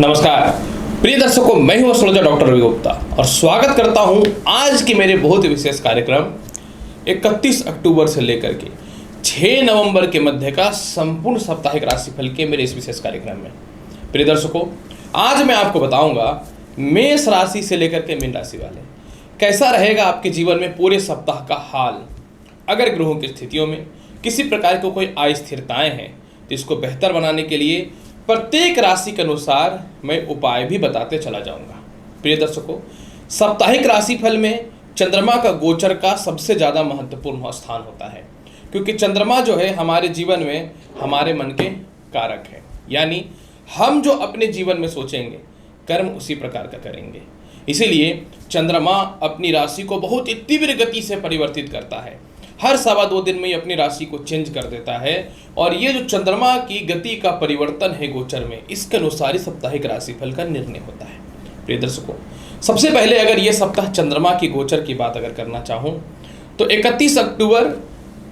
नमस्कार प्रिय दर्शकों, मैं हूं एस्ट्रोलॉजर डॉक्टर रवि गुप्ता और स्वागत करता हूं आज के मेरे बहुत ही विशेष कार्यक्रम 31 अक्टूबर से लेकर के 6 नवंबर के मध्य का संपूर्ण साप्ताहिक राशिफल के मेरे इस विशेष कार्यक्रम में। प्रिय दर्शकों, आज मैं आपको बताऊंगा मेष राशि से लेकर के मीन राशि वाले कैसा रहेगा आपके जीवन में पूरे सप्ताह का हाल। अगर ग्रहों की स्थितियों में किसी प्रकार की कोई अस्थिरताएं हैं तो इसको बेहतर बनाने के लिए प्रत्येक राशि के अनुसार मैं उपाय भी बताते चला जाऊंगा। प्रिय दर्शकों, साप्ताहिक राशिफल में चंद्रमा का गोचर का सबसे ज़्यादा महत्वपूर्ण स्थान होता है, क्योंकि चंद्रमा जो है हमारे जीवन में हमारे मन के कारक है। यानी हम जो अपने जीवन में सोचेंगे कर्म उसी प्रकार का करेंगे। इसीलिए चंद्रमा अपनी राशि को बहुत ही तीव्र गति से परिवर्तित करता है। हर 2.25 दिन में ये अपनी राशि को चेंज कर देता है और ये जो चंद्रमा की गति का परिवर्तन है गोचर में, इसके अनुसार ही साप्ताहिक राशिफल का निर्णय होता है। प्रिय दर्शकों, सबसे पहले अगर ये सप्ताह चंद्रमा की गोचर की बात अगर करना चाहूँ तो 31 अक्टूबर,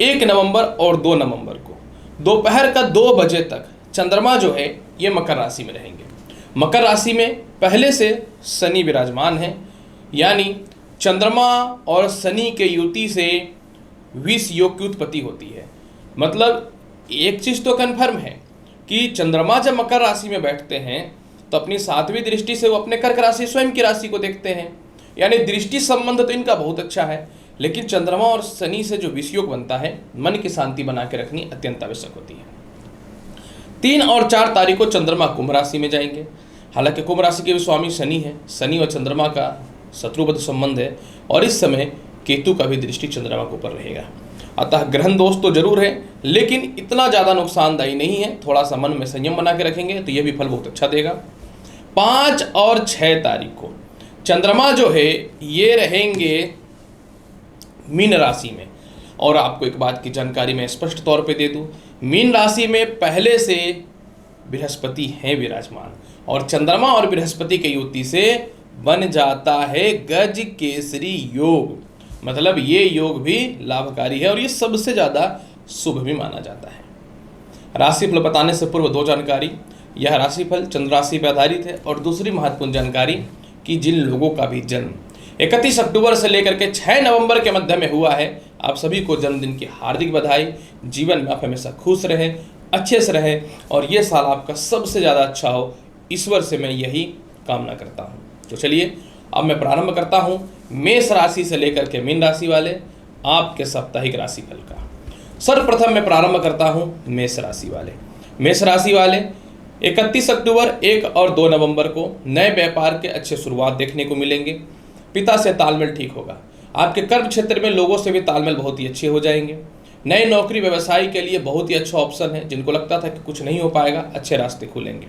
1 नवंबर और 2 नवंबर को दोपहर का 2 बजे तक चंद्रमा जो है ये मकर राशि में रहेंगे। मकर राशि में पहले से शनि विराजमान है, यानी चंद्रमा और शनि के युति से विष योग की उत्पत्ति होती है। मतलब एक चीज़ तो कन्फर्म है कि चंद्रमा जब मकर राशि में बैठते हैं तो अपनी 7वीं दृष्टि से वो अपने कर्क राशि स्वयं की राशि को देखते हैं, यानी दृष्टि संबंध तो इनका बहुत अच्छा है। लेकिन चंद्रमा और शनि से जो विष योग बनता है, मन की शांति बना के रखनी अत्यंत आवश्यक होती है। 3 और 4 तारीख को चंद्रमा कुंभ राशि में जाएंगे। हालांकि कुंभ राशि के भी स्वामी शनि है, शनि और चंद्रमा का शत्रुबद्ध संबंध है और इस समय केतु का भी दृष्टि चंद्रमा के ऊपर रहेगा। अतः ग्रहण दोष तो जरूर है, लेकिन इतना ज़्यादा नुकसानदायी नहीं है। थोड़ा सा मन में संयम बना के रखेंगे तो यह भी फल बहुत अच्छा देगा। 5 और 6 तारीख को चंद्रमा जो है ये रहेंगे मीन राशि में। और आपको एक बात की जानकारी मैं स्पष्ट तौर पे दे दूं, मीन राशि में पहले से बृहस्पति हैं विराजमान और चंद्रमा और बृहस्पति की युति से बन जाता है गज केसरी योग। मतलब ये योग भी लाभकारी है और ये सबसे ज़्यादा शुभ भी माना जाता है। राशिफल बताने से पूर्व 2 जानकारी। यह राशिफल चंद्र राशि पर आधारित है और दूसरी महत्वपूर्ण जानकारी कि जिन लोगों का भी जन्म 31 अक्टूबर से लेकर के 6 नवंबर के मध्य में हुआ है, आप सभी को जन्मदिन की हार्दिक बधाई। जीवन में आप हमेशा खुश रहे, अच्छे से रहे और ये साल आपका सबसे ज़्यादा अच्छा हो, ईश्वर से मैं यही कामना करता हूँ। तो चलिए अब मैं प्रारंभ करता हूँ मेष राशि से लेकर के मीन राशि वाले आपके साप्ताहिक राशिफल का। सर्वप्रथम मैं प्रारंभ करता हूँ मेष राशि वाले। मेष राशि वाले 31 अक्टूबर, 1 और 2 नवंबर को नए व्यापार के अच्छे शुरुआत देखने को मिलेंगे। पिता से तालमेल ठीक होगा। आपके कर्म क्षेत्र में लोगों से भी तालमेल बहुत ही अच्छे हो जाएंगे। नए नौकरी व्यवसाय के लिए बहुत ही अच्छा ऑप्शन है। जिनको लगता था कि कुछ नहीं हो पाएगा, अच्छे रास्ते खुलेंगे।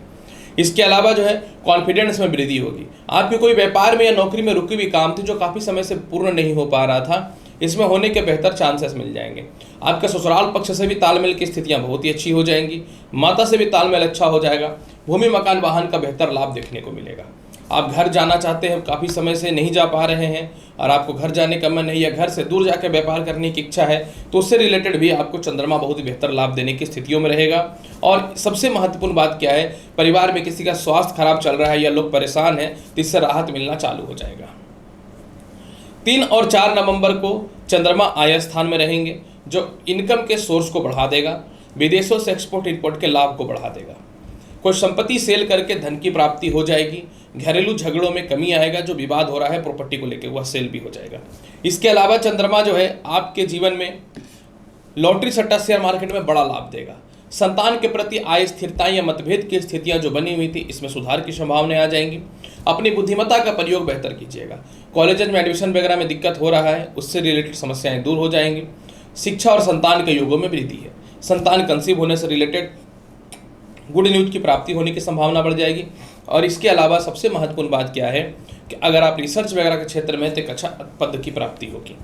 इसके अलावा जो है कॉन्फिडेंस में वृद्धि होगी। आपके कोई व्यापार में या नौकरी में रुकी हुई काम थी जो काफ़ी समय से पूर्ण नहीं हो पा रहा था, इसमें होने के बेहतर चांसेस मिल जाएंगे। आपके ससुराल पक्ष से भी तालमेल की स्थितियां बहुत ही अच्छी हो जाएंगी। माता से भी तालमेल अच्छा हो जाएगा। भूमि मकान वाहन का बेहतर लाभ देखने को मिलेगा। आप घर जाना चाहते हैं, काफ़ी समय से नहीं जा पा रहे हैं और आपको घर जाने का मन है या घर से दूर जाकर व्यापार करने की इच्छा है, तो उससे रिलेटेड भी आपको चंद्रमा बहुत ही बेहतर लाभ देने की स्थितियों में रहेगा। और सबसे महत्वपूर्ण बात क्या है, परिवार में किसी का स्वास्थ्य खराब चल रहा है या लोग परेशान हैं तो इससे राहत मिलना चालू हो जाएगा। 3 और 4 नवंबर को चंद्रमा आय स्थान में रहेंगे, जो इनकम के सोर्स को बढ़ा देगा। विदेशों से एक्सपोर्ट इंपोर्ट के लाभ को बढ़ा देगा। कोई संपत्ति सेल करके धन की प्राप्ति हो जाएगी। घरेलू झगड़ों में कमी आएगा। जो विवाद हो रहा है प्रॉपर्टी को लेकर, वह सेल भी हो जाएगा। इसके अलावा चंद्रमा जो है आपके जीवन में लॉटरी सट्टा शेयर मार्केट में बड़ा लाभ देगा। संतान के प्रति आय स्थिरताएं या मतभेद की स्थितियां जो बनी हुई थी, इसमें सुधार की संभावनाएं आ जाएंगी। अपनी बुद्धिमत्ता का प्रयोग बेहतर कीजिएगा। कॉलेज में एडमिशन वगैरह में दिक्कत हो रहा है, उससे रिलेटेड समस्याएं दूर हो जाएंगी। शिक्षा और संतान के योगों में वृद्धि है। संतान कंसीव होने से रिलेटेड गुड न्यूज की प्राप्ति होने की संभावना बढ़ जाएगी। और इसके अलावा सबसे महत्वपूर्ण बात क्या है कि अगर आप रिसर्च वगैरह के क्षेत्र में तो एक अच्छा पद की प्राप्ति होगी।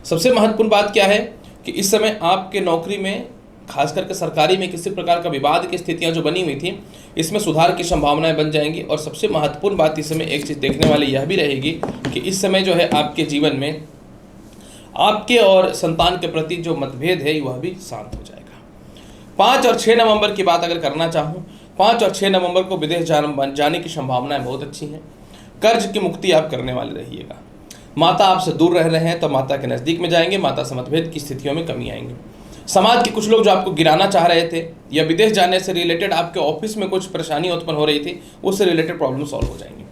सबसे महत्वपूर्ण बात क्या है कि इस समय आपके नौकरी में, खास करके सरकारी में, किसी प्रकार का विवाद की स्थितियां जो बनी हुई थी, इसमें सुधार की संभावनाएं बन जाएंगी। और सबसे महत्वपूर्ण बात इस समय एक चीज़ देखने वाली यह भी रहेगी कि इस समय जो है आपके जीवन में आपके और संतान के प्रति जो मतभेद है वह भी शांत हो जाएगा। 5 और 6 नवंबर की बात अगर करना चाहूँ 5 और 6 नवंबर को विदेश जाने की संभावनाएं बहुत अच्छी हैं। कर्ज की मुक्ति आप करने वाले रहिएगा। माता आपसे दूर रह रहे हैं तो माता के नज़दीक में जाएंगे, माता से मतभेद की स्थितियों में कमी आएंगी। समाज के कुछ लोग जो आपको गिराना चाह रहे थे या विदेश जाने से रिलेटेड आपके ऑफिस में कुछ परेशानी उत्पन्न हो रही थी, उससे रिलेटेड प्रॉब्लम सॉल्व हो जाएंगी।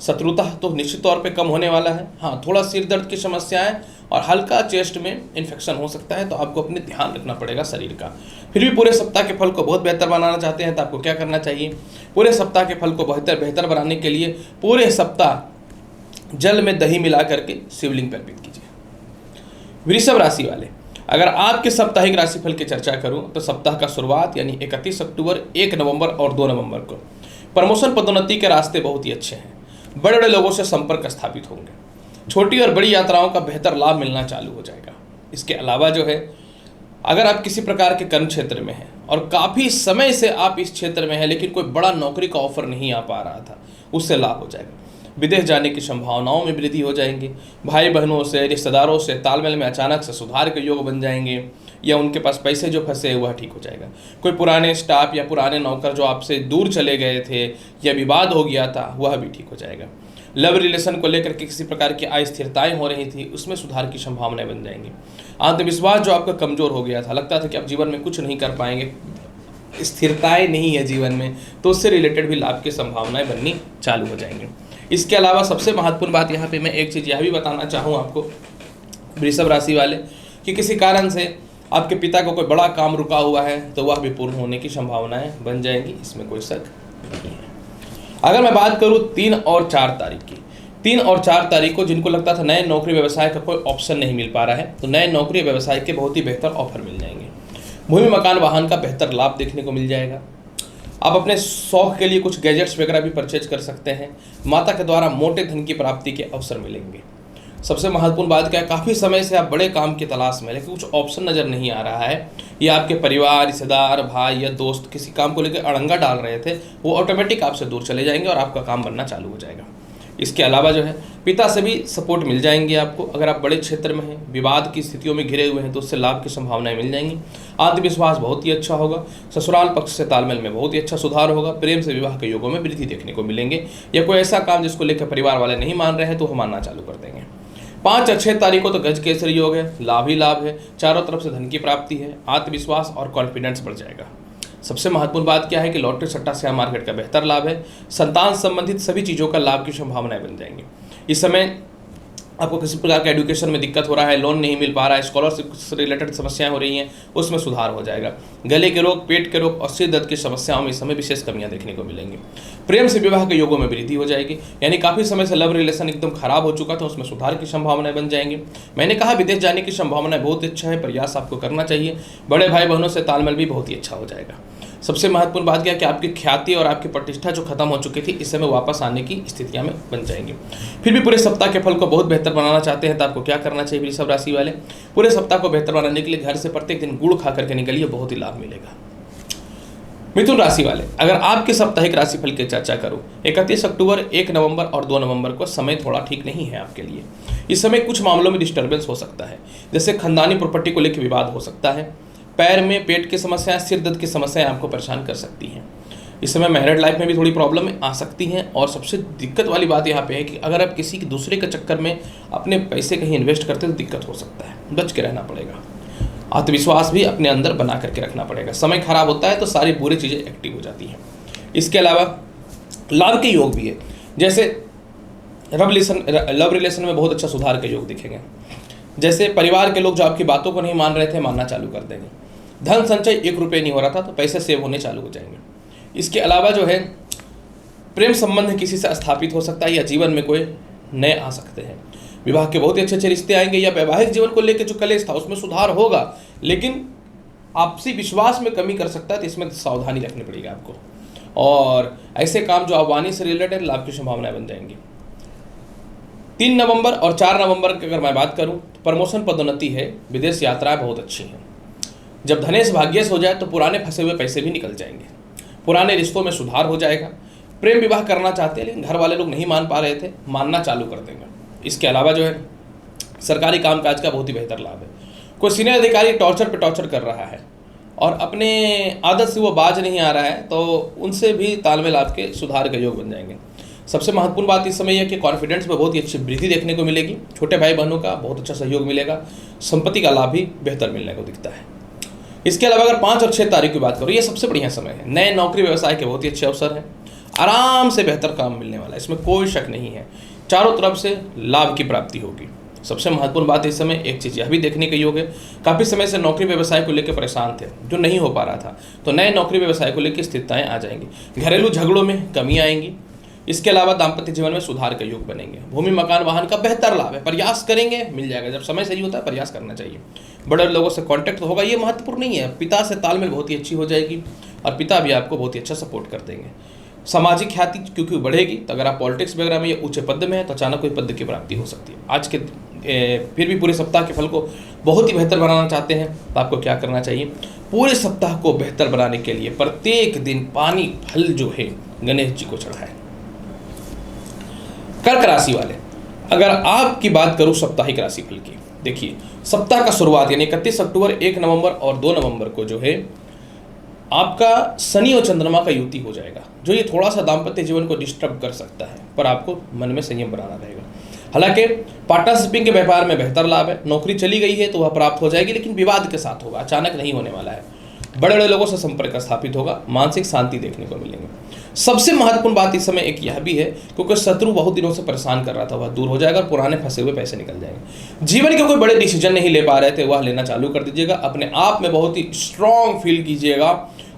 शत्रुता तो निश्चित तौर पे कम होने वाला है। हाँ, थोड़ा सिर दर्द की समस्याएं और हल्का चेस्ट में इन्फेक्शन हो सकता है, तो आपको अपने ध्यान रखना पड़ेगा शरीर का। फिर भी पूरे सप्ताह के फल को बहुत बेहतर बनाना चाहते हैं तो आपको क्या करना चाहिए? पूरे सप्ताह के फल को बेहतर बनाने के लिए पूरे सप्ताह जल में दही मिला करके शिवलिंग पर अर्पित कीजिए। वृषभ राशि वाले, अगर आपके साप्ताहिक राशिफल की चर्चा करूं तो सप्ताह का शुरुआत यानी 31 अक्टूबर, 1 नवंबर और 2 नवंबर को प्रमोशन पदोन्नति के रास्ते बहुत ही अच्छे हैं। बड़े बड़े लोगों से संपर्क स्थापित होंगे। छोटी और बड़ी यात्राओं का बेहतर लाभ मिलना चालू हो जाएगा। इसके अलावा जो है, अगर आप किसी प्रकार के कर्म क्षेत्र में हैं और काफ़ी समय से आप इस क्षेत्र में हैं लेकिन कोई बड़ा नौकरी का ऑफर नहीं आ पा रहा था, उससे लाभ हो जाएगा। विदेश जाने की संभावनाओं में वृद्धि हो जाएंगी। भाई बहनों से, रिश्तेदारों से तालमेल में अचानक से सुधार के योग बन जाएंगे या उनके पास पैसे जो फंसे वह ठीक हो जाएगा। कोई पुराने स्टाफ या पुराने नौकर जो आपसे दूर चले गए थे या विवाद हो गया था, वह भी ठीक हो जाएगा। लव रिलेशन को लेकर के किसी प्रकार की अस्थिरताएं हो रही थी, उसमें सुधार की संभावनाएं बन जाएंगी। आत्मविश्वास जो आपका कमजोर हो गया था, लगता था कि आप जीवन में कुछ नहीं कर पाएंगे, स्थिरताएं नहीं है जीवन में, तो उससे रिलेटेड भी लाभ की संभावनाएं बननी चालू हो जाएंगी। इसके अलावा सबसे महत्वपूर्ण बात यहाँ पे मैं एक चीज़ यह भी बताना चाहूँ आपको, वृषभ राशि वाले, कि किसी कारण से आपके पिता को कोई बड़ा काम रुका हुआ है तो वह भी पूर्ण होने की संभावनाएं बन जाएंगी, इसमें कोई शक नहीं है। अगर मैं बात करूँ 3 और 4 तारीख की, 3 और 4 तारीख को जिनको लगता था नए नौकरी व्यवसाय का कोई ऑप्शन नहीं मिल पा रहा है, तो नए नौकरी व्यवसाय के बहुत ही बेहतर ऑफर मिल जाएंगे। भूमि मकान वाहन का बेहतर लाभ देखने को मिल जाएगा। आप अपने शौक के लिए कुछ गैजेट्स वगैरह भी परचेज कर सकते हैं। माता के द्वारा मोटे धन की प्राप्ति के अवसर मिलेंगे। सबसे महत्वपूर्ण बात क्या है, काफ़ी समय से आप बड़े काम की तलाश में, लेकिन कुछ ऑप्शन नज़र नहीं आ रहा है, या आपके परिवार, रिश्तेदार, भाई या दोस्त किसी काम को लेकर अड़ंगा डाल रहे थे, वो ऑटोमेटिक आपसे दूर चले जाएंगे और आपका काम बनना चालू हो जाएगा। इसके अलावा जो है, पिता से भी सपोर्ट मिल जाएंगे आपको। अगर आप बड़े क्षेत्र में हैं, विवाद की स्थितियों में घिरे हुए हैं, तो उससे लाभ की संभावनाएं मिल जाएंगी। आत्मविश्वास बहुत ही अच्छा होगा। ससुराल पक्ष से तालमेल में बहुत ही अच्छा सुधार होगा। प्रेम से विवाह के योगों में वृद्धि देखने को मिलेंगे, या कोई ऐसा काम जिसको लेकर परिवार वाले नहीं मान रहे हैं तो वो मानना चालू कर देंगे। 5 और 6 तारीख को तो गज केसरी योग है, लाभ ही लाभ है। चारों तरफ से धन की प्राप्ति है, आत्मविश्वास और कॉन्फिडेंस बढ़ जाएगा। सबसे महत्वपूर्ण बात क्या है कि लॉटरी, सट्टा, शेयर मार्केट का बेहतर लाभ है। संतान संबंधित सभी चीज़ों का लाभ की संभावनाएं बन जाएंगी। इस समय आपको किसी प्रकार का एजुकेशन में दिक्कत हो रहा है, लोन नहीं मिल पा रहा है, स्कॉलरशिप से रिलेटेड समस्याएं हो रही हैं, उसमें सुधार हो जाएगा। गले के रोग, पेट के रोग और सिर दर्द की समस्याओं में इस समय विशेष कमियां देखने को मिलेंगी। प्रेम से विवाह के योगों में वृद्धि हो जाएगी, यानी काफ़ी समय से लव रिलेशन एकदम खराब हो चुका था, उसमें सुधार की संभावनाएं बन जाएंगी। मैंने कहा विदेश जाने की संभावनाएं बहुत अच्छा है, प्रयास आपको करना चाहिए। बड़े भाई बहनों से तालमेल भी बहुत ही अच्छा हो जाएगा। सबसे महत्वपूर्ण बात क्या है कि आपकी ख्याति और आपकी प्रतिष्ठा जो खत्म हो चुकी थी, इस समय वापस आने की स्थितियां में बन जाएंगी। फिर भी पूरे सप्ताह के फल को बहुत बेहतर बनाना चाहते हैं तो आपको क्या करना चाहिए वृषभ राशि वाले? पूरे सप्ताह को बेहतर बनाने के लिए घर से प्रत्येक दिन गुड़ खा करके निकलिए, बहुत ही लाभ मिलेगा। मिथुन राशि वाले, अगर आपके साप्ताहिक राशिफल की चर्चा करूं, 31 अक्टूबर, 1 नवंबर और 2 नवंबर को समय थोड़ा ठीक नहीं है आपके लिए। इस समय कुछ मामलों में डिस्टर्बेंस हो सकता है, जैसे खानदानी प्रॉपर्टी को लेकर विवाद हो सकता है। पैर में पेट की समस्याएं, सिर दर्द की समस्याएं आपको परेशान कर सकती हैं। इस समय मैरिड लाइफ में भी थोड़ी प्रॉब्लम आ सकती हैं। और सबसे दिक्कत वाली बात यहाँ पे है कि अगर आप किसी दूसरे के चक्कर में अपने पैसे कहीं इन्वेस्ट करते हैं तो दिक्कत हो सकता है, बच के रहना पड़ेगा। आत्मविश्वास भी अपने अंदर बना करके रखना पड़ेगा। समय खराब होता है तो सारी बुरी चीज़ें एक्टिव हो जाती हैं। इसके अलावा लाभ के योग भी है, जैसे लव रिलेशन में बहुत अच्छा सुधार के योग दिखेंगे। जैसे परिवार के लोग जो आपकी बातों को नहीं मान रहे थे, मानना चालू कर देंगे। धन संचय 1 रुपये नहीं हो रहा था तो पैसे सेव होने चालू हो जाएंगे। इसके अलावा जो है, प्रेम संबंध किसी से स्थापित हो सकता है या जीवन में कोई नए आ सकते हैं। विवाह के बहुत ही अच्छे अच्छे रिश्ते आएंगे, या वैवाहिक जीवन को लेकर जो कलेश था उसमें सुधार होगा, लेकिन आपसी विश्वास में कमी कर सकता है, तो इसमें सावधानी रखनी पड़ेगी आपको। और ऐसे काम जो वाणी से रिलेटेड लाभ की संभावनाएं बन जाएंगी। 3 नवंबर और 4 नवंबर की अगर मैं बात करूं तो प्रमोशन पदोन्नति है, विदेश यात्राएं बहुत अच्छी हैं। जब धनेश भाग्येश हो जाए तो पुराने फंसे हुए पैसे भी निकल जाएंगे। पुराने रिश्तों में सुधार हो जाएगा। प्रेम विवाह करना चाहते हैं लेकिन घर वाले लोग नहीं मान पा रहे थे, मानना चालू कर देंगे। इसके अलावा जो है, सरकारी कामकाज का बहुत ही बेहतर लाभ है। कोई सीनियर अधिकारी टॉर्चर पे टॉर्चर कर रहा है, और अपने आदत से वो बाज नहीं आ रहा है, तो उनसे भी तालमेल आपके सुधार के योग बन जाएंगे। सबसे महत्वपूर्ण बात इस समय यह कि कॉन्फिडेंस में बहुत ही अच्छी वृद्धि देखने को मिलेगी। छोटे भाई बहनों का बहुत अच्छा सहयोग मिलेगा। संपत्ति का लाभ भी बेहतर मिलने को दिखता है। इसके अलावा अगर 5 और 6 तारीख की बात करूँ, ये सबसे बढ़िया समय है। नए नौकरी व्यवसाय के बहुत ही अच्छे अवसर हैं। आराम से बेहतर काम मिलने वाला है, इसमें कोई शक नहीं है। चारों तरफ से लाभ की प्राप्ति होगी। सबसे महत्वपूर्ण बात इस समय एक चीज़ यह भी देखने के योग है, काफ़ी समय से नौकरी व्यवसाय को लेकर परेशान थे, जो नहीं हो पा रहा था, तो नए नौकरी व्यवसाय को लेकर स्थिरताएं आ जाएंगी। घरेलू झगड़ों में कमी आएंगी। इसके अलावा दाम्पत्य जीवन में सुधार के योग बनेंगे। भूमि मकान वाहन का बेहतर लाभ है। प्रयास करेंगे मिल जाएगा। जब समय सही होता है प्रयास करना चाहिए। बड़े लोगों से कांटेक्ट होगा, ये महत्वपूर्ण नहीं है। पिता से तालमेल बहुत ही अच्छी हो जाएगी और पिता भी आपको बहुत ही अच्छा सपोर्ट कर देंगे। सामाजिक ख्याति क्योंकि बढ़ेगी, तो अगर आप पॉलिटिक्स वगैरह में या ऊंचे पद में है तो अचानक कोई पद की प्राप्ति हो सकती है। आज के फिर भी पूरे सप्ताह के फल को बहुत ही बेहतर बनाना चाहते हैं तो आपको क्या करना चाहिए? पूरे सप्ताह को बेहतर बनाने के लिए प्रत्येक दिन पानी फल जो है गणेश जी को चढ़ाएं। कर्क राशि वाले, अगर आपकी बात करूं साप्ताहिक राशिफल की, देखिए सप्ताह का शुरुआत यानी 31 अक्टूबर, 1 नवंबर और 2 नवंबर को जो है आपका शनि और चंद्रमा का युति हो जाएगा, जो ये थोड़ा सा दाम्पत्य जीवन को डिस्टर्ब कर सकता है, पर आपको मन में संयम बनाना रहेगा। हालांकि पार्टनरशिपिंग के व्यापार में बेहतर लाभ है। नौकरी चली गई है तो वह प्राप्त हो जाएगी, लेकिन विवाद के साथ होगा, अचानक नहीं होने वाला है। बड़े बड़े लोगों से संपर्क स्थापित होगा। मानसिक शांति देखने को मिलेंगे। सबसे महत्वपूर्ण बात इस समय एक यह भी है, क्योंकि शत्रु बहुत दिनों से परेशान कर रहा था, वह दूर हो जाएगा और पुराने फंसे हुए पैसे निकल जाएंगे। जीवन के कोई बड़े डिसीजन नहीं ले पा रहे थे, वह लेना चालू कर दीजिएगा। अपने आप में बहुत ही स्ट्रांग फील कीजिएगा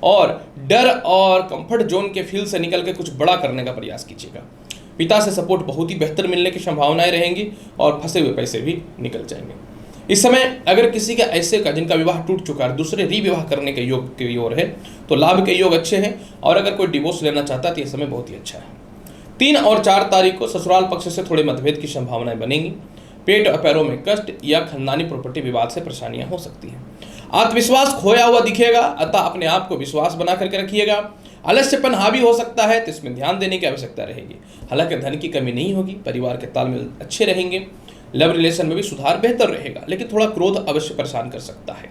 और डर और कंफर्ट जोन के फील से निकल के कुछ बड़ा करने का प्रयास कीजिएगा। पिता से सपोर्ट बहुत ही बेहतर मिलने की संभावनाएं रहेंगी और फंसे हुए पैसे भी निकल जाएंगे। इस समय अगर किसी का ऐसे का जिनका विवाह टूट चुका है, दूसरे रिविवाह करने के योग की ओर है, तो लाभ के योग अच्छे हैं। और अगर कोई डिवोर्स लेना चाहता है तो यह समय बहुत ही अच्छा है। 3 और 4 तारीख को ससुराल पक्ष से थोड़े मतभेद की संभावनाएं बनेंगी। पेट और पैरों में कष्ट या खानदानी प्रॉपर्टी विवाद से परेशानियां हो सकती हैं। आत्मविश्वास खोया हुआ दिखेगा, अतः अपने आप को विश्वास बना करके रखिएगा। आलस्यपन हावी हो सकता है तो इसमें ध्यान देने की आवश्यकता रहेगी। हालांकि धन की कमी नहीं होगी, परिवार के तालमेल अच्छे रहेंगे। लव रिलेशन में भी सुधार बेहतर रहेगा, लेकिन थोड़ा क्रोध अवश्य परेशान कर सकता है।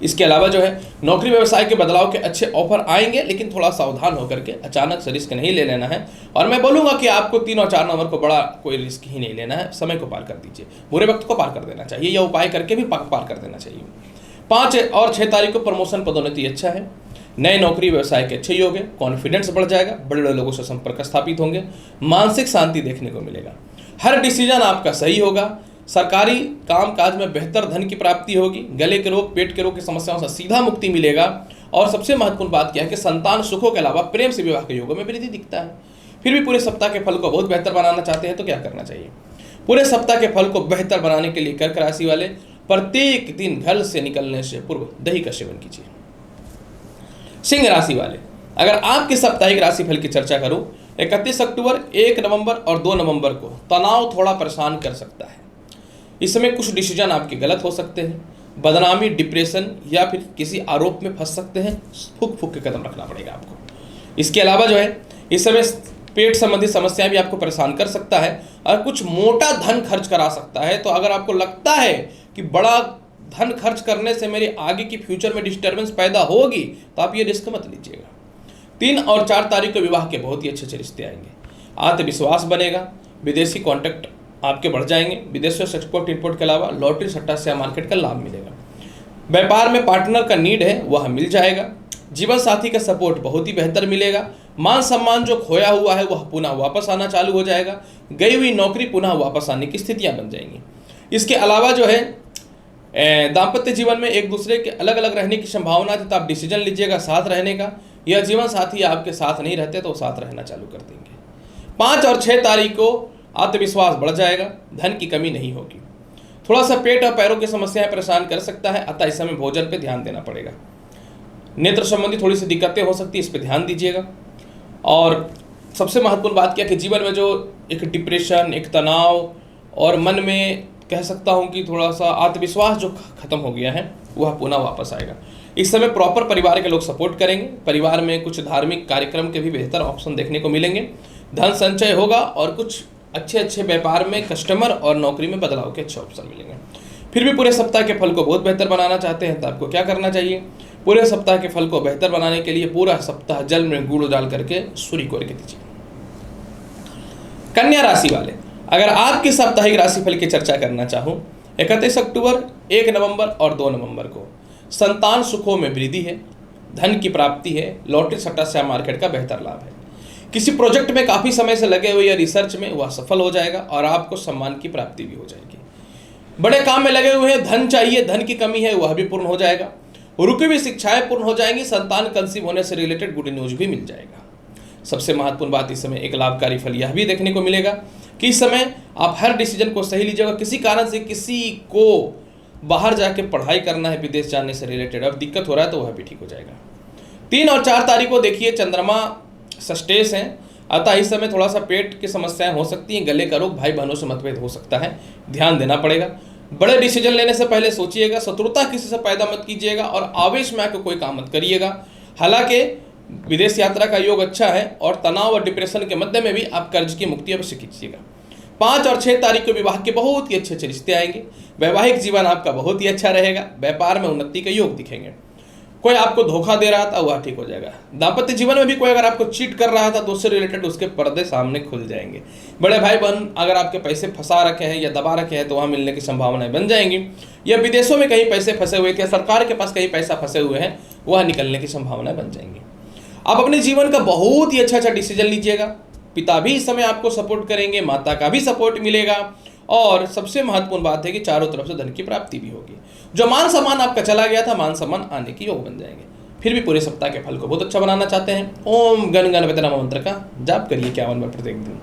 इसके अलावा जो है नौकरी व्यवसाय के बदलाव के अच्छे ऑफर आएंगे, लेकिन थोड़ा सावधान होकर के अचानक से रिस्क नहीं ले लेना है। और मैं बोलूँगा कि आपको 3 और 4 नंबर को बड़ा कोई रिस्क ही नहीं लेना है। समय को पार कर दीजिए, बुरे वक्त को पार कर देना चाहिए या उपाय करके भी पार कर देना चाहिए। 5 और 6 तारीख को प्रमोशन पदोन्नति अच्छा है। नए नौकरी व्यवसाय के अच्छे योग है। कॉन्फिडेंस बढ़ जाएगा। बड़े बड़े लोगों से संपर्क स्थापित होंगे। मानसिक शांति देखने को मिलेगा। हर डिसीजन आपका सही होगा। सरकारी कामकाज में बेहतर धन की प्राप्ति होगी। गले के रोग, पेट के रोग की समस्याओं से सीधा मुक्ति मिलेगा। और सबसे महत्वपूर्ण बात क्या है कि संतान सुखों के अलावा प्रेम से विवाह के योगों में वृद्धि दिखता है। फिर भी पूरे सप्ताह के फल को बहुत बेहतर बनाना चाहते हैं तो क्या करना चाहिए? पूरे सप्ताह के फल को बेहतर बनाने के लिए कर्क राशि वाले प्रत्येक दिन घर से निकलने से पूर्व दही का सेवन कीजिए। सिंह राशि वाले, अगर आपके साप्ताहिक राशिफल की चर्चा करूं, 31 अक्टूबर, 1 नवंबर और 2 नवंबर को तनाव थोड़ा परेशान कर सकता है। इस समय कुछ डिसीजन आपके गलत हो सकते हैं। बदनामी, डिप्रेशन या फिर किसी आरोप में फंस सकते हैं। फूक फूक के कदम रखना पड़ेगा आपको। इसके अलावा जो है इस समय पेट संबंधी समस्याएं भी आपको परेशान कर सकता है और कुछ मोटा धन खर्च करा सकता है। तो अगर आपको लगता है कि बड़ा धन खर्च करने से मेरे आगे की फ्यूचर में डिस्टर्बेंस पैदा होगी, तो आप ये रिस्क मत लीजिएगा। 3 और 4 तारीख को विवाह के बहुत ही अच्छे रिश्ते आएंगे। आत्मविश्वास बनेगा। विदेशी कॉन्टैक्ट आपके बढ़ जाएंगे। विदेशों से एक्सपोर्ट इंपोर्ट के अलावा लॉटरी, सट्टा, शेयर मार्केट का लाभ मिलेगा। व्यापार में पार्टनर का नीड है वह मिल जाएगा। जीवन साथी का सपोर्ट बहुत ही बेहतर मिलेगा। मान सम्मान जो खोया हुआ है वह पुनः वापस आना चालू हो जाएगा। गई हुई नौकरी पुनः वापस आने की स्थितियां बन जाएंगी। इसके अलावा जो है दाम्पत्य जीवन में एक दूसरे के अलग अलग रहने की संभावना है, तो आप डिसीजन लीजिएगा साथ रहने का। यह जीवन साथी आपके साथ नहीं रहते तो साथ रहना चालू कर देंगे। 5 और 6 तारीख को आत्मविश्वास बढ़ जाएगा। धन की कमी नहीं होगी। थोड़ा सा पेट और पैरों की समस्याएं परेशान कर सकता है, अतः इस समय भोजन पे ध्यान देना पड़ेगा। नेत्र संबंधी थोड़ी सी दिक्कतें हो सकती है, इस पर ध्यान दीजिएगा। और सबसे महत्वपूर्ण बात क्या है कि जीवन में जो एक डिप्रेशन, एक तनाव और मन में कह सकता हूं कि थोड़ा सा आत्मविश्वास जो खत्म हो गया है वह पुनः वापस आएगा। इस समय प्रॉपर परिवार के लोग सपोर्ट करेंगे। परिवार में कुछ धार्मिक कार्यक्रम के भी बेहतर ऑप्शन देखने को मिलेंगे। धन संचय होगा और कुछ अच्छे व्यापार में कस्टमर और नौकरी में बदलाव के अच्छे ऑप्शन मिलेंगे। फिर भी पूरे सप्ताह के फल को बहुत बेहतर बनाना चाहते हैं तो आपको क्या करना चाहिए? पूरे सप्ताह के फल को बेहतर बनाने के लिए पूरा सप्ताह जल में गुड़ डाल करके सूर्य को अर्घ्य दीजिए। कन्या राशि वाले, अगर आपकी साप्ताहिक राशिफल की चर्चा करना चाहूं, 31 अक्टूबर, 1 नवंबर और 2 नवंबर को संतान सुखों में वृद्धि है, धन की प्राप्ति है, लॉटरी सट्टा शेयर मार्केट का बेहतर लाभ है। किसी प्रोजेक्ट में काफ़ी समय से लगे हुए या रिसर्च में वह सफल हो जाएगा और आपको सम्मान की प्राप्ति भी हो जाएगी। बड़े काम में लगे हुए हैं, धन चाहिए, धन की कमी है, वह भी पूर्ण हो जाएगा। रुकी हुई शिक्षाएं पूर्ण हो जाएंगी, संतान कंसीव होने से रिलेटेड गुड न्यूज भी मिल जाएगा। सबसे महत्वपूर्ण बात, इस समय एक लाभकारी फल यह भी देखने को मिलेगा कि इस समय आप हर डिसीजन को सही लीजिएगा। किसी कारण से किसी को बाहर जाके पढ़ाई करना है, विदेश जाने से रिलेटेड अब दिक्कत हो रहा है तो वह भी ठीक हो जाएगा। 3 और 4 तारीख को देखिए चंद्रमा सस्टेस हैं, अतः इस समय थोड़ा सा पेट की समस्याएं हो सकती हैं, गले का रोग, भाई बहनों से मतभेद हो सकता है, ध्यान देना पड़ेगा। बड़े डिसीजन लेने से पहले सोचिएगा, शत्रुता किसी से पैदा मत कीजिएगा और आवेश में आकर कोई काम मत करिएगा। हालांकि विदेश यात्रा का योग अच्छा है और तनाव और डिप्रेशन के मध्य में भी आप कर्ज की मुक्ति अवश्य कीजिएगा। 5 और 6 तारीख को विवाह के बहुत ही अच्छे रिश्ते आएंगे, वैवाहिक जीवन आपका बहुत ही अच्छा रहेगा, व्यापार में उन्नति के योग दिखेंगे। कोई आपको धोखा दे रहा था वह ठीक हो जाएगा। दाम्पत्य जीवन में भी कोई अगर आपको चीट कर रहा था तो उससे रिलेटेड उसके पर्दे सामने खुल जाएंगे। बड़े भाई बहन अगर आपके पैसे फंसा रखे हैं या दबा रखे हैं तो वहाँ मिलने की संभावनाएं बन जाएंगी, या विदेशों में कहीं पैसे फंसे हुए थे या सरकार के पास कहीं पैसा फंसे हुए हैं वह निकलने की संभावनाएं बन जाएंगी। आप अपने जीवन का बहुत ही अच्छा डिसीजन लीजिएगा। पिता भी इस समय आपको सपोर्ट करेंगे, माता का भी सपोर्ट मिलेगा और सबसे महत्वपूर्ण बात है कि चारों तरफ से धन की प्राप्ति भी होगी। जो मान सम्मान आपका चला गया था, मान सम्मान आने की योग बन जाएंगे। फिर भी पूरे सप्ताह के फल को बहुत अच्छा बनाना चाहते हैं, ओम गण गणपति नमः मंत्र का जाप करिए 51 बार प्रत्येक दिन।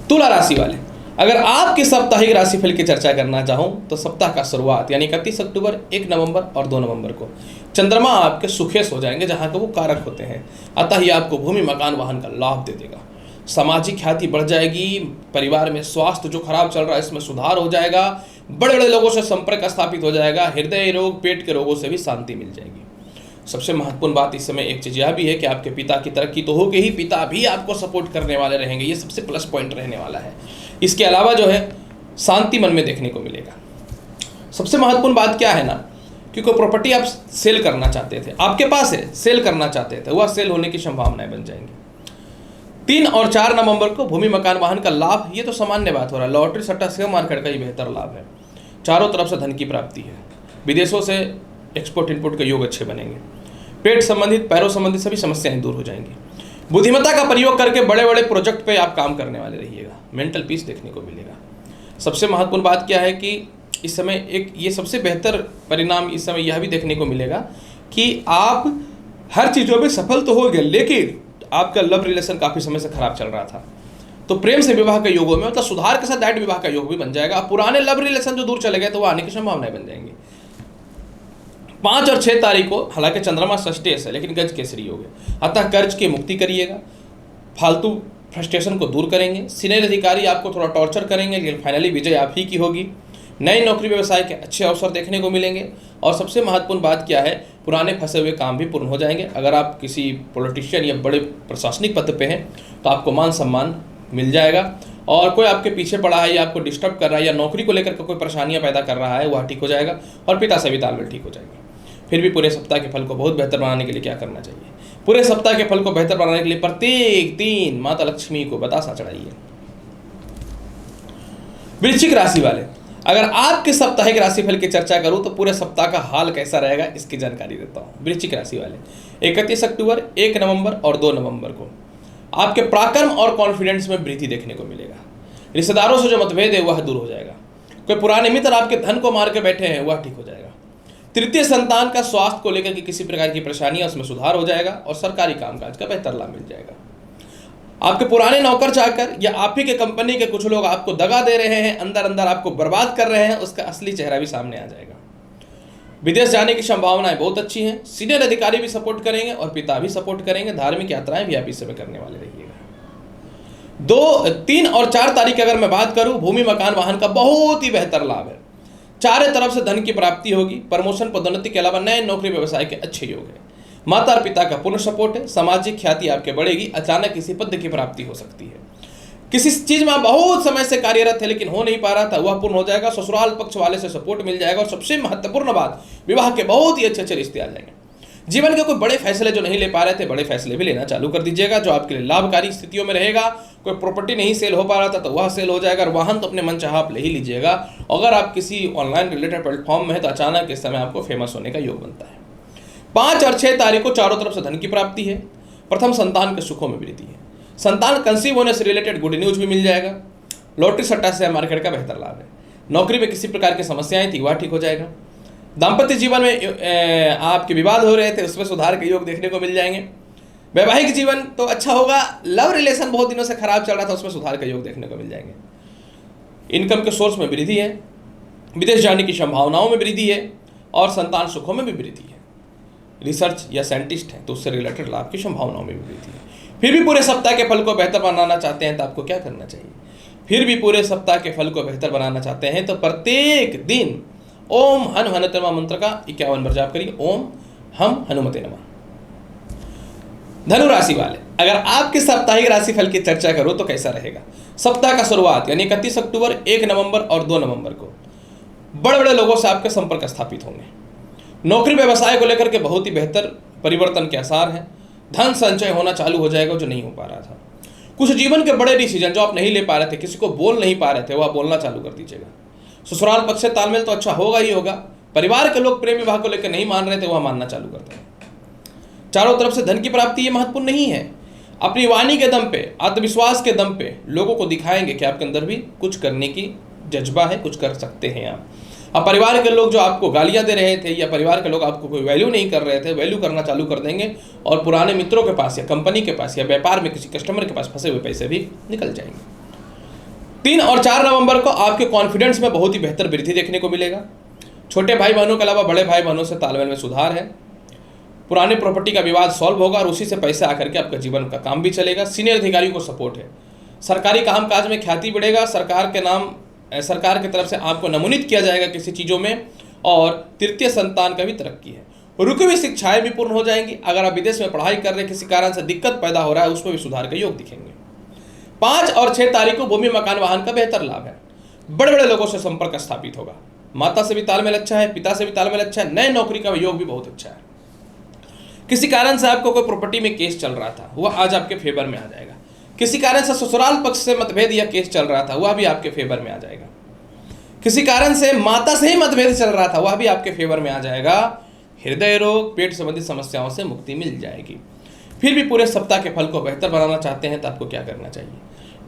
तुला राशि वाले, अगर आपके साप्ताहिक राशिफल की चर्चा करना चाहूं तो सप्ताह का शुरुआत यानी 31 अक्टूबर, 1 नवंबर और 2 नवंबर को चंद्रमा आपके सुखेश हो जाएंगे, जहां के वो कारक होते हैं, अतः ही आपको भूमि मकान वाहन का लाभ दे देगा। सामाजिक ख्याति बढ़ जाएगी, परिवार में स्वास्थ्य जो खराब चल रहा है इसमें सुधार हो जाएगा, बड़े बड़े लोगों से संपर्क स्थापित हो जाएगा, हृदय रोग, पेट के रोगों से भी शांति मिल जाएगी। सबसे महत्वपूर्ण बात इस समय एक चीज़ यह भी है कि आपके पिता की तरक्की तो होगी ही, पिता भी आपको सपोर्ट करने वाले रहेंगे, ये सबसे प्लस पॉइंट रहने वाला है। इसके अलावा जो है शांति मन में देखने को मिलेगा। सबसे महत्वपूर्ण बात क्या है ना, कि कोई प्रॉपर्टी आप सेल करना चाहते थे, आपके पास है, सेल करना चाहते थे, वह सेल होने की संभावनाएं बन जाएंगी। 3 और 4 नवंबर को भूमि मकान वाहन का लाभ, ये तो सामान्य बात हो रहा है, लॉटरी सट्टा शेयर मार्केट का ही बेहतर लाभ है। चारों तरफ से धन की प्राप्ति है, विदेशों से एक्सपोर्ट इनपुट के योग अच्छे बनेंगे, पेट संबंधित, पैरों संबंधित सभी समस्याएं दूर हो जाएंगी। बुद्धिमत्ता का प्रयोग करके बड़े बड़े प्रोजेक्ट पे आप काम करने वाले रहिएगा, मेंटल पीस देखने को मिलेगा। सबसे महत्वपूर्ण बात क्या है कि इस समय एक ये सबसे बेहतर परिणाम इस समय यह भी देखने को मिलेगा कि आप हर चीज़ों में सफल तो हो गए, लेकिन आपका लव रिलेशन काफ़ी समय से खराब चल रहा था, तो प्रेम से विवाह के योगों में मतलब सुधार के साथ डायरेक्ट विवाह का योग भी बन जाएगा। पुराने लव रिलेशन जो दूर चले गए तो वो आने की संभावनाएं बन जाएंगी। 5 और 6 तारीख को हालांकि चंद्रमा षष्ठेश है लेकिन गज केसरी योग है, अतः कर्ज की मुक्ति करिएगा, फालतू फ्रस्ट्रेशन को दूर करेंगे। सीनियर अधिकारी आपको थोड़ा टॉर्चर करेंगे लेकिन फाइनली विजय आप ही की होगी। नई नौकरी व्यवसाय के अच्छे अवसर देखने को मिलेंगे और सबसे महत्वपूर्ण बात क्या है, पुराने फंसे हुए काम भी पूर्ण हो जाएंगे। अगर आप किसी पॉलिटिशियन या बड़े प्रशासनिक पद पे हैं तो आपको मान सम्मान मिल जाएगा, और कोई आपके पीछे पड़ा है या आपको डिस्टर्ब कर रहा है या नौकरी को लेकर कोई परेशानियां पैदा कर रहा है वह ठीक हो जाएगा और पिता से भी तालमेल ठीक हो जाएगा। फिर भी पूरे सप्ताह के फल को बहुत बेहतर बनाने के लिए क्या करना चाहिए? पूरे सप्ताह के फल को बेहतर बनाने के लिए प्रत्येक दिन माता लक्ष्मी को बतासा चढ़ाइए। वृश्चिक राशि वाले, अगर आपके साप्ताहिक राशिफल की चर्चा करूं तो पूरे सप्ताह का हाल कैसा रहेगा इसकी जानकारी देता हूं। वृश्चिक राशि वाले, 31 अक्टूबर, 1 नवंबर और 2 नवंबर को आपके पराक्रम और कॉन्फिडेंस में वृद्धि देखने को मिलेगा। रिश्तेदारों से जो मतभेद है वह दूर हो जाएगा। कोई पुराने मित्र आपके धन को मार के बैठे हैं वह ठीक हो जाएगा। तृतीय संतान का स्वास्थ्य को लेकर के किसी प्रकार की परेशानी है उसमें सुधार हो जाएगा और सरकारी कामकाज का बेहतर लाभ मिल जाएगा। आपके पुराने नौकर चाकर या आप ही के कंपनी के कुछ लोग आपको दगा दे रहे हैं, अंदर अंदर आपको बर्बाद कर रहे हैं, उसका असली चेहरा भी सामने आ जाएगा। विदेश जाने की संभावनाएं बहुत अच्छी हैं, सीनियर अधिकारी भी सपोर्ट करेंगे और पिता भी सपोर्ट करेंगे। धार्मिक यात्राएं भी आप इस समय करने वाले रहिएगा। 2, 3 और 4 तारीख की अगर मैं बात करूं, भूमि मकान वाहन का बहुत ही बेहतर लाभ है। चारों तरफ से धन की प्राप्ति होगी, प्रमोशन पदोन्नति के अलावा नए नौकरी व्यवसाय के अच्छे योग है। माता और पिता का पूर्ण सपोर्ट है, सामाजिक ख्याति आपके बढ़ेगी, अचानक किसी पद की प्राप्ति हो सकती है। किसी चीज में आप बहुत समय से कार्यरत थे लेकिन हो नहीं पा रहा था, वह पूर्ण हो जाएगा। ससुराल पक्ष वाले से सपोर्ट मिल जाएगा। और सबसे महत्वपूर्ण बात, विवाह के बहुत ही अच्छे अच्छे रिश्ते आ जाएंगे। जीवन के कोई बड़े फैसले जो नहीं ले पा रहे थे, बड़े फैसले भी लेना चालू कर दीजिएगा, जो आपके लिए लाभकारी स्थितियों में रहेगा। कोई प्रॉपर्टी नहीं सेल हो पा रहा था तो वह सेल हो जाएगा। और वाहन तो अपने मन चाहा आप ले ही लीजिएगा। अगर आप किसी ऑनलाइन रिलेटेड प्लेटफॉर्म में है तो अचानक इस समय आपको फेमस होने का योग बनता है। 5 और 6 तारीख को चारों तरफ से धन की प्राप्ति है। प्रथम संतान के सुखों में वृद्धि है। संतान कंसीव होने से रिलेटेड गुड न्यूज भी मिल जाएगा। लॉटरी सट्टा शेयर मार्केट का बेहतर लाभ है। नौकरी में किसी प्रकार की समस्याएं थी वह ठीक हो जाएगा। दाम्पत्य जीवन में आपके विवाद हो रहे थे, उसमें सुधार के योग देखने को मिल जाएंगे। वैवाहिक जीवन तो अच्छा होगा। लव रिलेशन बहुत दिनों से खराब चल रहा था, उसमें सुधार के योग देखने को मिल जाएंगे। इनकम के सोर्स में वृद्धि है। विदेश जाने की संभावनाओं में वृद्धि है। और संतान सुखों में भी वृद्धि है। रिसर्च या साइंटिस्ट हैं तो उससे रिलेटेड लाभ की संभावनाओं में भी वृद्धि है। फिर भी पूरे सप्ताह के फल को बेहतर बनाना चाहते हैं तो आपको क्या करना चाहिए? फिर भी पूरे सप्ताह के फल को बेहतर बनाना चाहते हैं तो प्रत्येक दिन ओम हन हनुमते नमः मंत्र का 51 बार जाप करिए। ओम हम हनुमते नमः। धनु राशि वाले, अगर आपके साप्ताहिक राशिफल की चर्चा करूं तो कैसा रहेगा? सप्ताह का शुरुआत यानी 31 अक्टूबर, 1 नवंबर और 2 नवंबर को बड़े बड़े लोगों से आपके संपर्क स्थापित होंगे। नौकरी व्यवसाय को लेकर के बहुत ही बेहतर परिवर्तन के आसार हैं। धन संचय होना चालू हो जाएगा जो नहीं हो पा रहा था। कुछ जीवन के बड़े डिसीजन जो आप नहीं ले पा रहे थे, किसी को बोल नहीं पा रहे थे, वह बोलना चालू कर दीजिएगा। ससुराल पक्ष से तालमेल तो अच्छा होगा ही होगा। परिवार के लोग प्रेम विवाह को लेकर नहीं मान रहे थे, वह मानना चालू करते हैं। चारों तरफ से धन की प्राप्ति ये महत्वपूर्ण नहीं है। अपनी वाणी के दम पे, आत्मविश्वास के दम पे लोगों को दिखाएंगे कि आपके अंदर भी कुछ करने की जज्बा है, कुछ कर सकते हैं आप। अब परिवार के लोग जो आपको गालियां दे रहे थे या परिवार के लोग आपको कोई वैल्यू नहीं कर रहे थे, वैल्यू करना चालू कर देंगे। और पुराने मित्रों के पास या कंपनी के पास या व्यापार में किसी कस्टमर के पास फंसे हुए पैसे भी निकल जाएंगे। 3 और 4 नवंबर को आपके कॉन्फिडेंस में बहुत ही बेहतर वृद्धि देखने को मिलेगा। छोटे भाई बहनों के अलावा बड़े भाई बहनों से तालमेल में सुधार है। पुरानी प्रॉपर्टी का विवाद सॉल्व होगा और उसी से पैसे आकर के आपका जीवन का काम भी चलेगा। सीनियर अधिकारियों को सपोर्ट है। सरकारी कामकाज में ख्याति बढ़ेगा। सरकार की तरफ से आपको नमूनित किया जाएगा किसी चीज़ों में। और तृतीय संतान का भी तरक्की है। रुकी हुई शिक्षाएं भी पूर्ण हो जाएंगी। अगर आप विदेश में पढ़ाई कर रहे हैं, किसी कारण से दिक्कत पैदा हो रहा है, उसमें भी सुधार के योग दिखेंगे। 5 और 6 तारीख को भूमि मकान वाहन का बेहतर लाभ है। बड़े बड़े लोगों से संपर्क स्थापित होगा। माता से भी तालमेल अच्छा है, पिता से भी तालमेल अच्छा है। नए नौकरी का योग भी बहुत अच्छा है। किसी कारण से आपको कोई प्रॉपर्टी में केस चल रहा था, वह आज आपके फेवर में आ जाएगा। किसी कारण से ससुराल पक्ष से मतभेद या केस चल रहा था, वह भी आपके फेवर में आ जाएगा। किसी कारण से माता से ही मतभेद चल रहा था, वह भी आपके फेवर में आ जाएगा। हृदय रोग, पेट संबंधी समस्याओं से मुक्ति मिल जाएगी। फिर भी पूरे सप्ताह के फल को बेहतर बनाना चाहते हैं तो आपको क्या करना चाहिए?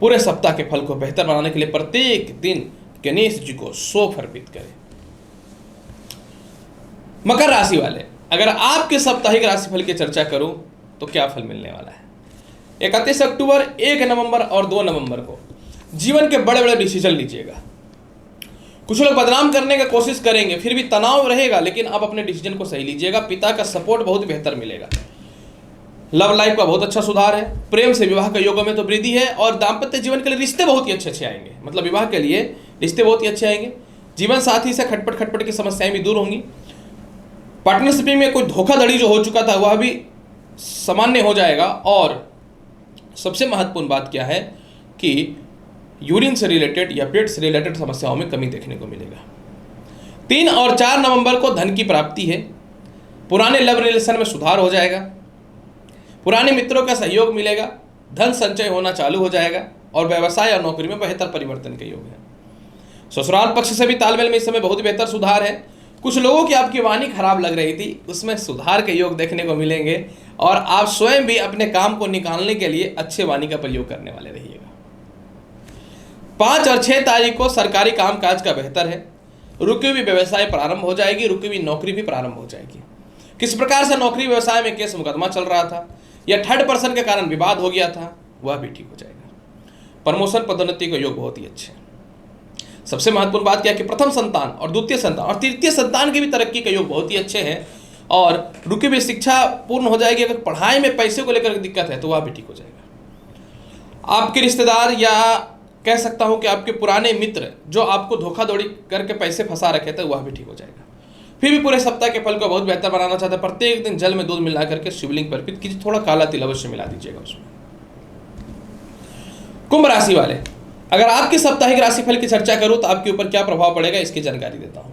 पूरे सप्ताह के फल को बेहतर बनाने के लिए प्रत्येक दिन गणेश जी को सौंफ अर्पित करें। मकर राशि वाले, अगर आपके साप्ताहिक राशिफल की चर्चा करूं तो क्या फल मिलने वाला है? 31 अक्टूबर, 1 नवंबर और 2 नवंबर को जीवन के बड़े बड़े डिसीजन लीजिएगा। कुछ लोग बदनाम करने की कोशिश करेंगे, फिर भी तनाव रहेगा, लेकिन आप अपने डिसीजन को सही लीजिएगा। पिता का सपोर्ट बहुत बेहतर मिलेगा। लव लाइफ का बहुत अच्छा सुधार है। प्रेम से विवाह के योगों में तो वृद्धि है। और दाम्पत्य जीवन के लिए रिश्ते बहुत ही अच्छे आएंगे। मतलब विवाह के लिए रिश्ते बहुत ही अच्छे आएंगे। जीवन साथी से खटपट की समस्याएं भी दूर होंगी। पार्टनरशिप में कोई धोखाधड़ी जो हो चुका था वह भी सामान्य हो जाएगा। और सबसे महत्वपूर्ण बात क्या है कि यूरिन से रिलेटेड या पेट से रिलेटेड समस्याओं में कमी देखने को मिलेगा। 3 और 4 नवंबर को धन की प्राप्ति है। पुराने लव रिलेशन में सुधार हो जाएगा। पुराने मित्रों का सहयोग मिलेगा। धन संचय होना चालू हो जाएगा। और व्यवसाय और नौकरी में बेहतर परिवर्तन के योग है। ससुराल पक्ष से भी तालमेल में इस समय बहुत बेहतर सुधार है। कुछ लोगों की आपकी वाणी खराब लग रही थी, उसमें सुधार के योग देखने को मिलेंगे। और आप स्वयं भी अपने काम को निकालने के लिए अच्छे वाणी का प्रयोग करने वाले रहिएगा। 5 और 6 तारीख को सरकारी कामकाज का बेहतर है। रुकी हुई व्यवसाय प्रारंभ हो जाएगी। रुकी हुई नौकरी भी प्रारंभ हो जाएगी। किस प्रकार से नौकरी व्यवसाय में केस मुकदमा चल रहा था या थर्ड पर्सन के कारण विवाद हो गया था, वह भी ठीक हो जाएगा। प्रमोशन पदोन्नति के योग बहुत ही अच्छे हैं। सबसे महत्वपूर्ण बात क्या है कि प्रथम संतान और द्वितीय संतान और तृतीय संतान की भी तरक्की के योग बहुत ही अच्छे हैं। और रुकी हुई शिक्षा पूर्ण हो जाएगी। अगर पढ़ाई में पैसे को लेकर दिक्कत है तो वह भी ठीक हो जाएगा। आपके रिश्तेदार या कह सकता हूं कि आपके पुराने मित्र जो आपको धोखाधड़ी करके पैसे फंसा रखे थे, वह भी ठीक हो जाएगा। फिर भी पूरे सप्ताह के फल को बहुत बेहतर बनाना चाहते हैं। प्रत्येक दिन जल में दूध मिला करके शिवलिंग पर अर्पित कीजिए। थोड़ा काला तिल अवश्य मिला दीजिएगा उसमें। कुंभ राशि वाले, अगर आपकी साप्ताहिक राशिफल की चर्चा करूं तो आपके ऊपर क्या प्रभाव पड़ेगा इसकी जानकारी देता हूं।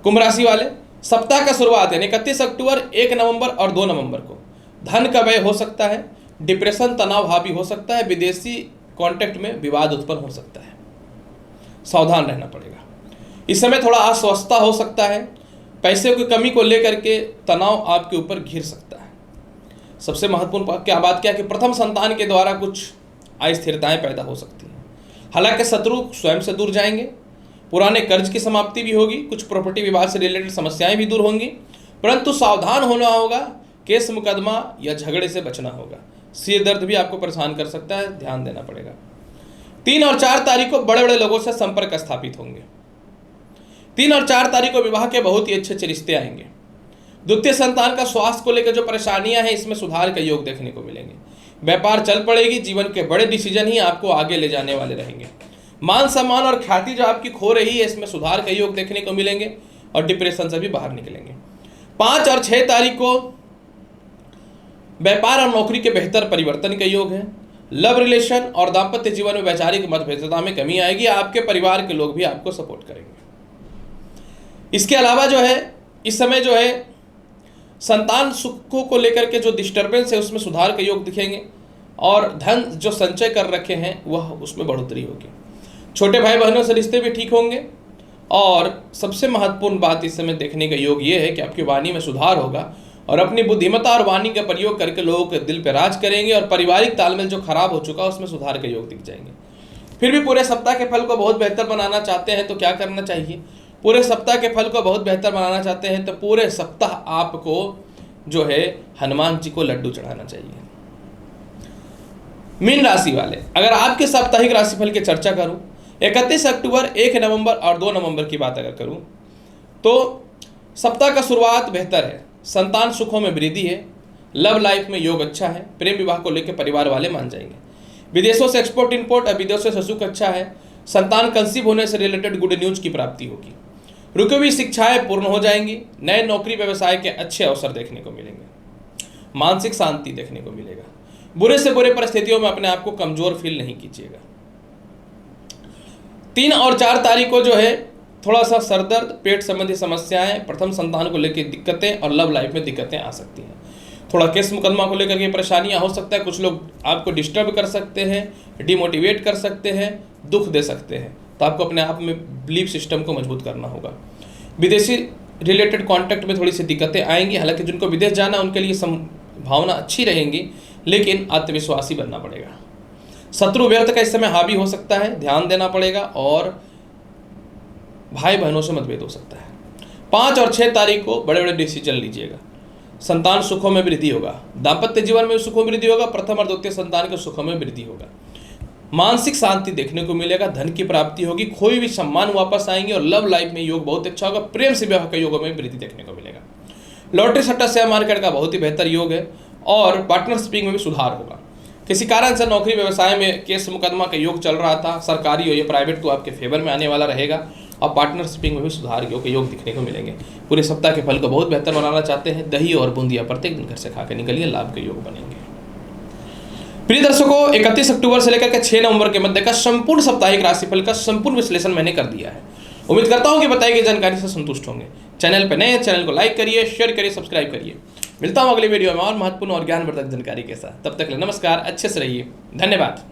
कुंभ राशि वाले, सप्ताह का शुरुआत यानी 31 अक्टूबर, 1 नवंबर और 2 नवंबर को धन का व्यय हो सकता है, डिप्रेशन तनाव हावी हो सकता है, विदेशी कॉन्टैक्ट में विवाद उत्पन्न हो सकता है, सावधान रहना पड़ेगा। इस समय थोड़ा अस्वस्थता हो सकता है, पैसे की कमी को लेकर के तनाव आपके ऊपर घिर सकता है। सबसे महत्वपूर्ण क्या बात क्या कि प्रथम संतान के द्वारा कुछ अस्थिरताएं पैदा हो सकती हैं। हालांकि शत्रु स्वयं से दूर जाएंगे, पुराने कर्ज की समाप्ति भी होगी, कुछ प्रॉपर्टी विवाद से रिलेटेड समस्याएं भी दूर होंगी, परंतु सावधान होना होगा, केस मुकदमा या झगड़े से बचना होगा। सिर दर्द भी आपको परेशान कर सकता है, ध्यान देना पड़ेगा। 3 और 4 तारीख को बड़े बड़े लोगों से संपर्क स्थापित होंगे। 3 और 4 तारीख को विवाह के बहुत ही अच्छे रिश्ते आएंगे। द्वितीय संतान का स्वास्थ्य को लेकर जो परेशानियां हैं, इसमें सुधार के योग देखने को मिलेंगे। व्यापार चल पड़ेगी, जीवन के बड़े डिसीजन ही आपको आगे ले जाने वाले रहेंगे। मान सम्मान और ख्याति जो आपकी खो रही है, इसमें सुधार के योग देखने को मिलेंगे और डिप्रेशन से भी बाहर निकलेंगे। 5 और 6 तारीख को व्यापार और नौकरी के बेहतर परिवर्तन के योग है। लव रिलेशन और दाम्पत्य जीवन में वैचारिक मतभेदता में कमी आएगी, आपके परिवार के लोग भी आपको सपोर्ट करेंगे। इसके अलावा जो है इस समय जो है संतान सुखों को लेकर के जो डिस्टर्बेंस है उसमें सुधार के योग दिखेंगे और धन जो संचय कर रखे हैं वह उसमें बढ़ोतरी होगी। छोटे भाई बहनों से रिश्ते भी ठीक होंगे और सबसे महत्वपूर्ण बात इस समय देखने का योग ये है कि आपकी वाणी में सुधार होगा और अपनी बुद्धिमत्ता और वाणी का प्रयोग करके लोगों के दिल पर राज करेंगे और पारिवारिक तालमेल जो खराब हो चुका है उसमें सुधार के योग दिख जाएंगे। फिर भी पूरे सप्ताह के फल को बहुत बेहतर बनाना चाहते हैं तो क्या करना चाहिए? पूरे सप्ताह के फल को बहुत बेहतर बनाना चाहते हैं तो पूरे सप्ताह आपको जो है हनुमान जी को लड्डू चढ़ाना चाहिए। मीन राशि वाले, अगर आपके साप्ताहिक राशिफल की चर्चा करूं 31 अक्टूबर, 1 नवंबर और 2 नवंबर की बात अगर करूं तो सप्ताह का शुरुआत बेहतर है। संतान सुखों में वृद्धि है, लव लाइफ में योग अच्छा है, प्रेम विवाह को लेकर परिवार वाले मान जाएंगे। विदेशों से एक्सपोर्ट इंपोर्ट और विदेशों से सुख अच्छा है। संतान कंसीव होने से रिलेटेड गुड न्यूज की प्राप्ति होगी। रुकी हुई शिक्षाएं पूर्ण हो जाएंगी। नए नौकरी व्यवसाय के अच्छे अवसर देखने को मिलेंगे। मानसिक शांति देखने को मिलेगा। बुरे से बुरे परिस्थितियों में अपने आप को कमजोर फील नहीं कीजिएगा। 3 और 4 तारीख को जो है थोड़ा सा सरदर्द, पेट संबंधी समस्याएं, प्रथम संतान को लेकर दिक्कतें और लव लाइफ में दिक्कतें आ सकती हैं। थोड़ा केस मुकदमा को लेकर के परेशानियां हो सकता है। कुछ लोग आपको डिस्टर्ब कर सकते हैं, डिमोटिवेट कर सकते हैं, दुख दे सकते हैं, तो आपको अपने आप में बिलीफ सिस्टम को मजबूत करना होगा। विदेशी रिलेटेड कॉन्टैक्ट में थोड़ी सी दिक्कतें आएंगी। हालांकि जिनको विदेश जाना उनके लिए संभावना अच्छी रहेंगी, लेकिन आत्मविश्वासी बनना पड़ेगा। शत्रु व्यर्थ का इस समय हावी हो सकता है, ध्यान देना पड़ेगा और भाई बहनों से मतभेद हो सकता है। 5 और 6 तारीख को बड़े बड़े डिसीजन लीजिएगा। संतान सुखों में वृद्धि होगा, दाम्पत्य जीवन में सुखों में वृद्धि होगा, प्रथम और द्वितीय संतान के सुखों में वृद्धि होगा। मानसिक शांति देखने को मिलेगा, धन की प्राप्ति होगी, खोई हुई सम्मान वापस आएंगे और लव लाइफ में योग बहुत अच्छा होगा। प्रेम से विवाह के योगों में वृद्धि देखने को मिलेगा। लॉटरी सट्टा शेयर मार्केट का बहुत ही बेहतर योग है और पार्टनरशिपिंग में भी सुधार होगा। किसी कारण से नौकरी व्यवसाय में केस मुकदमा का योग चल रहा था, सरकारी हो या प्राइवेट, तो आपके फेवर में आने वाला रहेगा और पार्टनरशिपिंग में भी सुधार के योग दिखने को मिलेंगे। पूरे सप्ताह के फल को बहुत बेहतर बनाना चाहते हैं, दही और बूंदिया प्रत्येक दिन घर से खा के निकलिए, लाभ के योग बनेंगे। प्रिय दर्शकों, 31 अक्टूबर से लेकर के 6 नवंबर के मध्य का संपूर्ण साप्ताहिक राशिफल का संपूर्ण विश्लेषण मैंने कर दिया है। उम्मीद करता हूं कि बताई गई जानकारी से संतुष्ट होंगे। चैनल पर नए, चैनल को लाइक करिए, शेयर करिए, सब्सक्राइब करिए। मिलता हूं अगले वीडियो में और महत्वपूर्ण और ज्ञानवर्धक जानकारी के साथ। तब तक के लिए नमस्कार, अच्छे से रहिए, धन्यवाद।